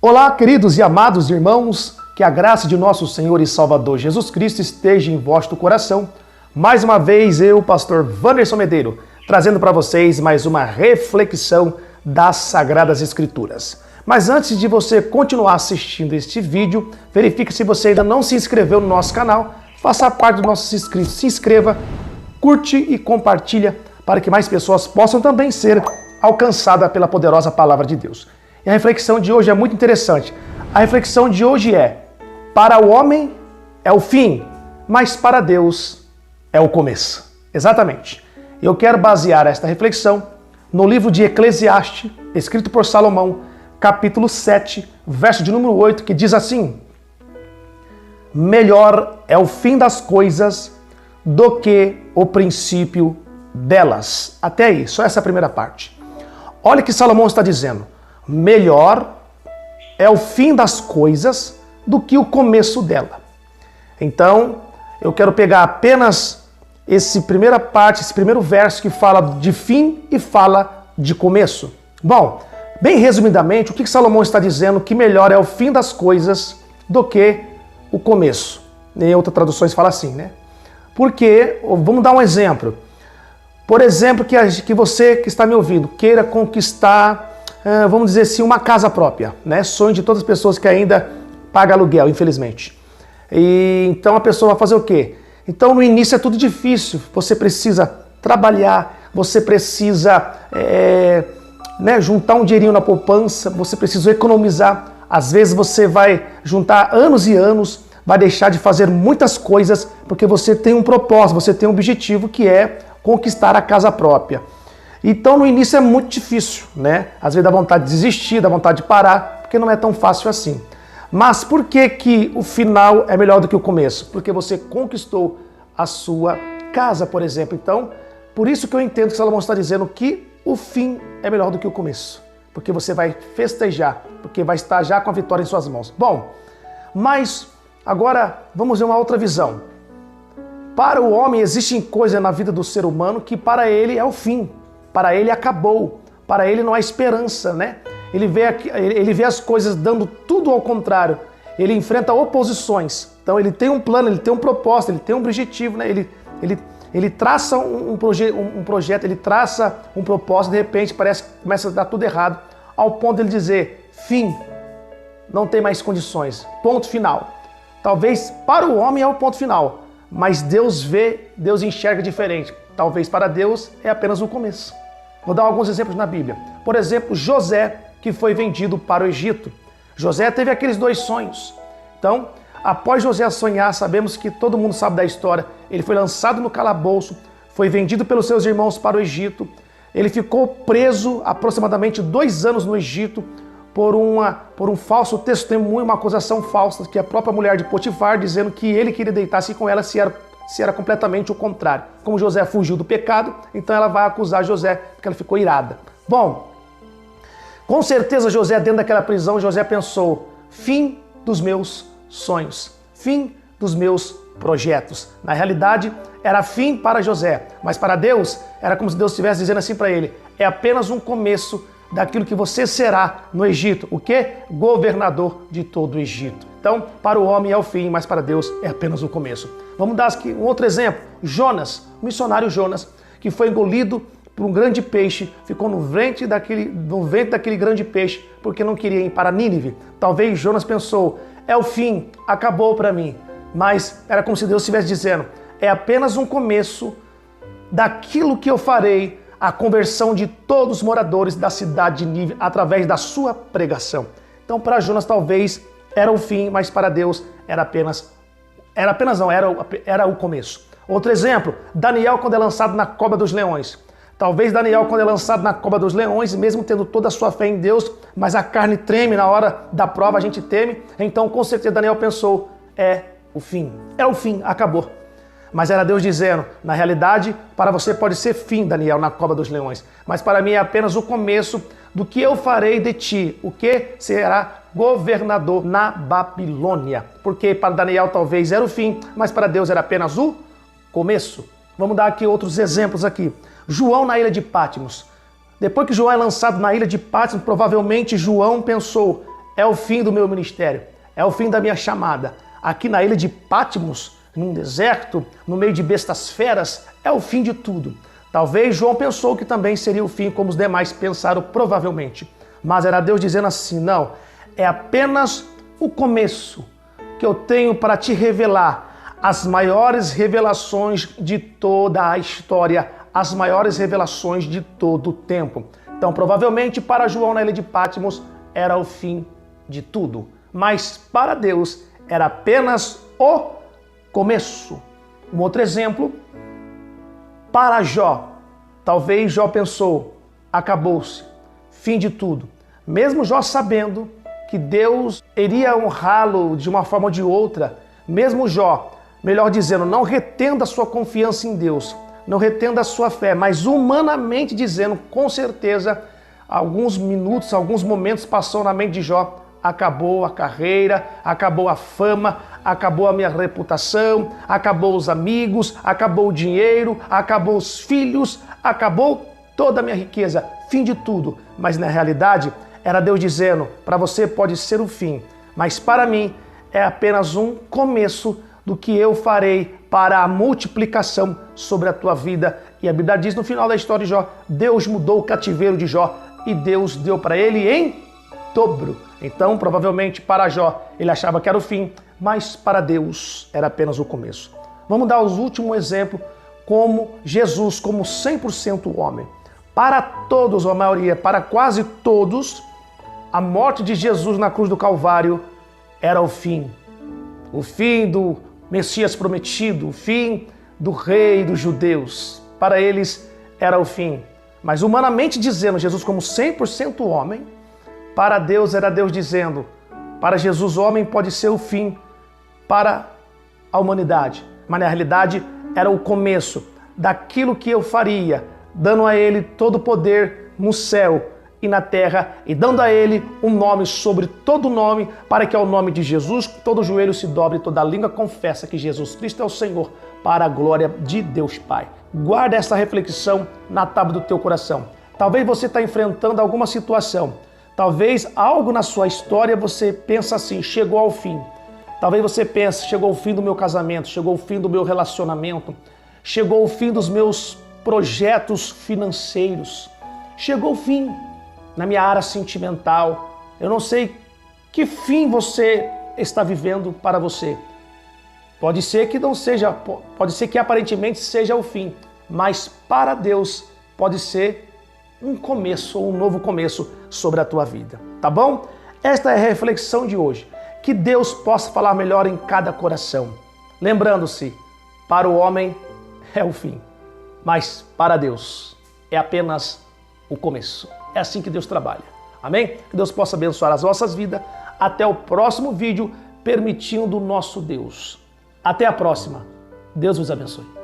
Olá, queridos e amados irmãos, que a graça de nosso Senhor e Salvador Jesus Cristo esteja em vosso coração. Mais uma vez eu, pastor Wanderson Medeiro, trazendo para vocês mais uma reflexão das Sagradas Escrituras. Mas antes de você continuar assistindo este vídeo, verifique se você ainda não se inscreveu no nosso canal, faça parte dos nossos inscritos, se inscreva, curte e compartilha para que mais pessoas possam também ser alcançadas pela poderosa palavra de Deus. E a reflexão de hoje é muito interessante. A reflexão de hoje é: para o homem é o fim, mas para Deus é o começo. Exatamente. Eu quero basear esta reflexão no livro de Eclesiastes, escrito por Salomão, capítulo 7, verso de número 8, que diz assim: melhor é o fim das coisas do que o princípio delas. Até aí, só essa primeira parte. Olha o que Salomão está dizendo. Melhor é o fim das coisas do que o começo dela. Então, eu quero pegar apenas essa primeira parte, esse primeiro verso que fala de fim e fala de começo. Bom, bem resumidamente, o que Salomão está dizendo? Que melhor é o fim das coisas do que o começo. Em outras traduções fala assim, né? Porque, vamos dar um exemplo. Por exemplo, que você que está me ouvindo queira conquistar, vamos dizer assim, uma casa própria, né? Sonho de todas as pessoas que ainda pagam aluguel, infelizmente. E então a pessoa vai fazer o quê? Então no início é tudo difícil, você precisa trabalhar, você precisa juntar um dinheirinho na poupança, você precisa economizar. Às vezes você vai juntar anos e anos, vai deixar de fazer muitas coisas porque você tem um propósito, você tem um objetivo que é conquistar a casa própria. Então no início é muito difícil, né? Às vezes dá vontade de desistir, dá vontade de parar, porque não é tão fácil assim. Mas por que o final é melhor do que o começo? Porque você conquistou a sua casa, por exemplo. Então, por isso que eu entendo que Salomão está dizendo que o fim é melhor do que o começo. Porque você vai festejar, porque vai estar já com a vitória em suas mãos. Bom, mas agora vamos ver uma outra visão. Para o homem existem coisas na vida do ser humano que para ele é o fim. Para ele acabou, para ele não há esperança, né? Ele vê as coisas dando tudo ao contrário, ele enfrenta oposições. Então ele tem um plano, ele tem um propósito, ele tem um objetivo, né? Ele traça um projeto, ele traça um propósito, de repente parece que começa a dar tudo errado, ao ponto de ele dizer, fim, não tem mais condições, ponto final. Talvez para o homem é o ponto final, mas Deus vê, Deus enxerga diferente. Talvez para Deus é apenas o começo. Vou dar alguns exemplos na Bíblia. Por exemplo, José, que foi vendido para o Egito. José teve aqueles dois sonhos. Então, após José sonhar, sabemos que todo mundo sabe da história, ele foi lançado no calabouço, foi vendido pelos seus irmãos para o Egito. Ele ficou preso aproximadamente 2 anos no Egito por um falso testemunho, uma acusação falsa, que a própria mulher de Potifar, dizendo que ele queria deitar-se com ela se era completamente o contrário. Como José fugiu do pecado, então ela vai acusar José porque ela ficou irada. Bom, com certeza José, dentro daquela prisão, José pensou, fim dos meus sonhos, fim dos meus projetos. Na realidade, era fim para José, mas para Deus, era como se Deus estivesse dizendo assim para ele, é apenas um começo daquilo que você será no Egito. O quê? Governador de todo o Egito. Então, para o homem é o fim, mas para Deus é apenas o começo. Vamos dar aqui um outro exemplo. Jonas, o missionário Jonas, que foi engolido por um grande peixe, ficou no ventre daquele grande peixe, porque não queria ir para Nínive. Talvez Jonas pensou, é o fim, acabou para mim. Mas era como se Deus estivesse dizendo, é apenas um começo daquilo que eu farei, a conversão de todos os moradores da cidade de Nínive através da sua pregação. Então, para Jonas talvez era o fim, mas para Deus era o começo. Outro exemplo, Daniel quando é lançado na cova dos leões. Talvez Daniel quando é lançado na cova dos leões, mesmo tendo toda a sua fé em Deus, mas a carne treme na hora da prova, a gente teme. Então, com certeza, Daniel pensou, é o fim, acabou. Mas era Deus dizendo, na realidade, para você pode ser fim, Daniel, na cova dos leões. Mas para mim é apenas o começo do que eu farei de ti. O que será governador na Babilônia. Porque para Daniel talvez era o fim, mas para Deus era apenas o começo. Vamos dar aqui outros exemplos aqui. João na ilha de Patmos. Depois que João é lançado na ilha de Patmos, provavelmente João pensou, é o fim do meu ministério, é o fim da minha chamada. Aqui na ilha de Patmos, num deserto, no meio de bestas feras, é o fim de tudo. Talvez João pensou que também seria o fim, como os demais pensaram provavelmente. Mas era Deus dizendo assim, não, é apenas o começo que eu tenho para te revelar as maiores revelações de toda a história, as maiores revelações de todo o tempo. Então, provavelmente, para João na ilha de Patmos, era o fim de tudo. Mas para Deus, era apenas o começo. Um outro exemplo, para Jó. Talvez Jó pensou, acabou-se, fim de tudo. Mesmo Jó sabendo que Deus iria honrá-lo de uma forma ou de outra, mesmo Jó, melhor dizendo, não retendo a sua confiança em Deus, não retendo a sua fé, mas humanamente dizendo, com certeza, alguns minutos, alguns momentos passou na mente de Jó, acabou a carreira, acabou a fama, acabou a minha reputação, acabou os amigos, acabou o dinheiro, acabou os filhos, acabou toda a minha riqueza, fim de tudo. Mas na realidade, era Deus dizendo, para você pode ser o fim, mas para mim é apenas um começo do que eu farei para a multiplicação sobre a tua vida. E a Bíblia diz no final da história de Jó, Deus mudou o cativeiro de Jó e Deus deu para ele em dobro. Então, provavelmente para Jó, ele achava que era o fim, mas para Deus era apenas o começo. Vamos dar os últimos exemplos como Jesus, como 100% homem. Para todos, ou a maioria, para quase todos, a morte de Jesus na cruz do Calvário era o fim. O fim do Messias prometido, o fim do rei dos judeus. Para eles era o fim. Mas humanamente dizendo, Jesus como 100% homem, para Deus era Deus dizendo, para Jesus homem pode ser o fim para a humanidade. Mas na realidade era o começo daquilo que eu faria, dando a ele todo o poder no céu e na terra e dando a ele um nome sobre todo nome, para que ao nome de Jesus todo joelho se dobre e toda língua confessa que Jesus Cristo é o Senhor, para a glória de Deus Pai. Guarda essa reflexão na tábua do teu coração. Talvez você está enfrentando alguma situação, talvez algo na sua história você pensa assim, chegou ao fim. Talvez você pense, chegou o fim do meu casamento, chegou o fim do meu relacionamento, chegou o fim dos meus projetos financeiros, chegou o fim na minha área sentimental. Eu não sei que fim você está vivendo para você. Pode ser que não seja, pode ser que aparentemente seja o fim, mas para Deus pode ser um começo ou um novo começo sobre a tua vida, tá bom? Esta é a reflexão de hoje. Que Deus possa falar melhor em cada coração. Lembrando-se, para o homem é o fim, mas para Deus é apenas o começo. É assim que Deus trabalha. Amém? Que Deus possa abençoar as nossas vidas. Até o próximo vídeo, permitindo o nosso Deus. Até a próxima. Deus vos abençoe.